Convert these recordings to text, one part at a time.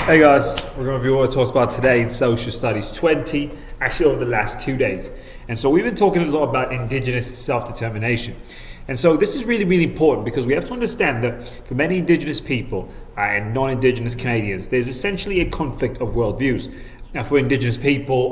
Hey guys, we're going to review what it talks about today in Social Studies 20, actually over the last 2 days. And so we've been talking a lot about Indigenous self-determination. And so this is really, really important because we have to understand that for many Indigenous people and non-Indigenous Canadians, there's essentially a conflict of worldviews. Now for Indigenous people,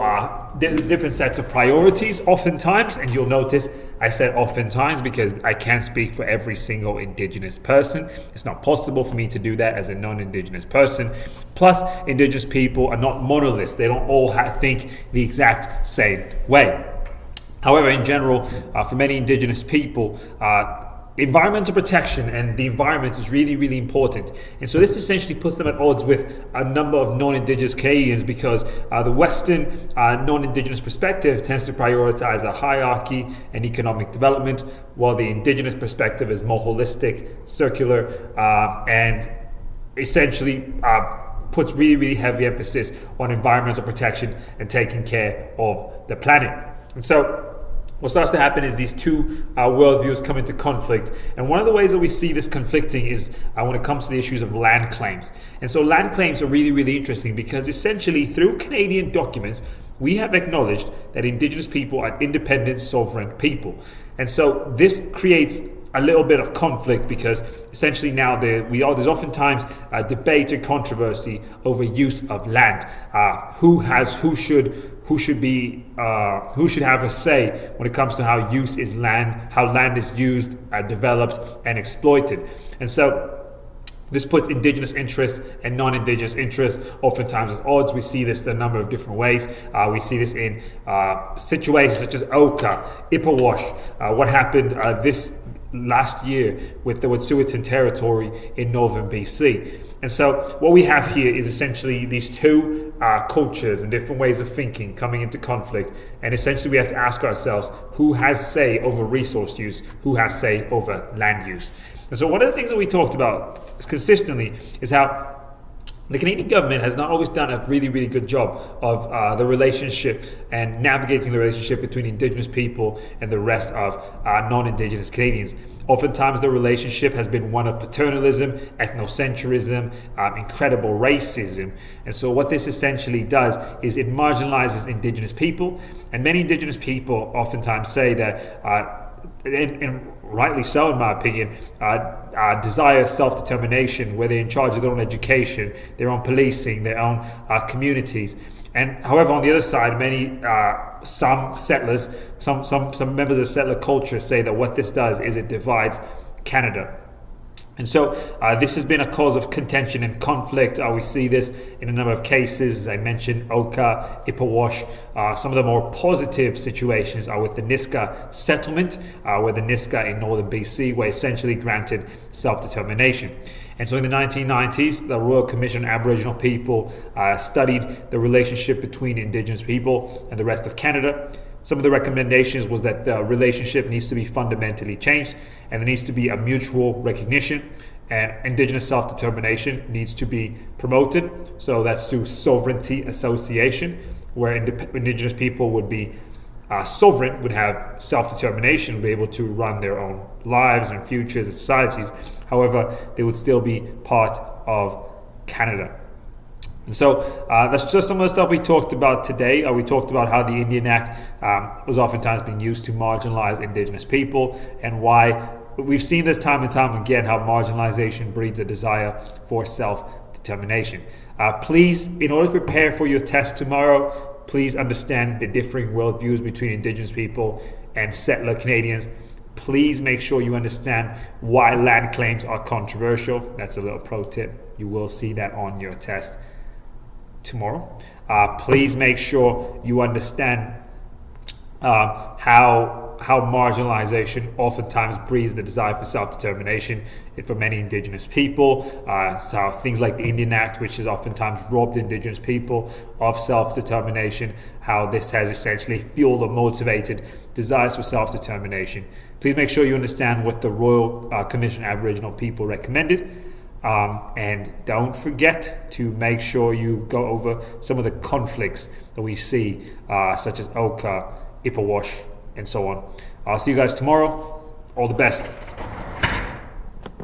there's different sets of priorities oftentimes, and you'll notice I said oftentimes because I can't speak for every single Indigenous person. It's not possible for me to do that as a non-Indigenous person. Plus, Indigenous people are not monoliths. They don't all think the exact same way. However, in general, for many Indigenous people, environmental protection and the environment is really, really important. And so this essentially puts them at odds with a number of non-Indigenous Canadians because the Western non-Indigenous perspective tends to prioritize a hierarchy and economic development, while the Indigenous perspective is more holistic, circular, and essentially puts really, really heavy emphasis on environmental protection and taking care of the planet. And so what starts to happen is these two worldviews come into conflict. And one of the ways that we see this conflicting is when it comes to the issues of land claims. And so land claims are really, really interesting because essentially through Canadian documents, we have acknowledged that Indigenous people are independent, sovereign people. And so this creates a little bit of conflict because essentially now there's oftentimes debate and controversy over use of land. Who should have a say when it comes to how land is used, developed, and exploited. And so this puts Indigenous interests and non-Indigenous interests oftentimes at odds. We see this in a number of different ways. We see this in situations such as Oka, Ipperwash, what happened this last year with the Wet'suwet'en territory in northern BC. And so what we have here is essentially these two cultures and different ways of thinking coming into conflict. And essentially we have to ask ourselves, who has say over resource use? Who has say over land use? And so one of the things that we talked about consistently is how the Canadian government has not always done a really, really good job of the relationship and navigating the relationship between Indigenous people and the rest of non-Indigenous Canadians. Oftentimes the relationship has been one of paternalism, ethnocentrism, incredible racism. And so what this essentially does is it marginalizes Indigenous people. And many Indigenous people oftentimes say that, and rightly so in my opinion, desire self-determination, where they're in charge of their own education, their own policing, their own communities. And however, on the other side, some settlers, some members of settler culture say that what this does is it divides Canada. And so this has been a cause of contention and conflict. We see this in a number of cases. As I mentioned, Oka, Ipperwash. Some of the more positive situations are with the Niska settlement, where the Niska in northern BC were essentially granted self-determination. And so in the 1990s, the Royal Commission on Aboriginal People studied the relationship between Indigenous people and the rest of Canada. Some of the recommendations was that the relationship needs to be fundamentally changed and there needs to be a mutual recognition, and Indigenous self-determination needs to be promoted. So that's through sovereignty association, where Indigenous people would be sovereign, would have self-determination, would be able to run their own lives and futures and societies. However, they would still be part of Canada. And so that's just some of the stuff we talked about today. We talked about how the Indian Act was oftentimes being used to marginalize Indigenous people, and why we've seen this time and time again how marginalization breeds a desire for self-determination. Please, in order to prepare for your test tomorrow, please understand the differing worldviews between Indigenous people and settler Canadians. Please make sure you understand why land claims are controversial. That's a little pro tip. You will see that on your test tomorrow. Please make sure you understand how marginalization oftentimes breeds the desire for self-determination for many Indigenous people. So things like the Indian Act, which has oftentimes robbed Indigenous people of self-determination, how this has essentially fueled or motivated desires for self-determination. Please make sure you understand what the Royal Commission on Aboriginal People recommended. And don't forget to make sure you go over some of the conflicts that we see, such as Oka, Ipperwash, and so on. I'll see you guys tomorrow. All the best.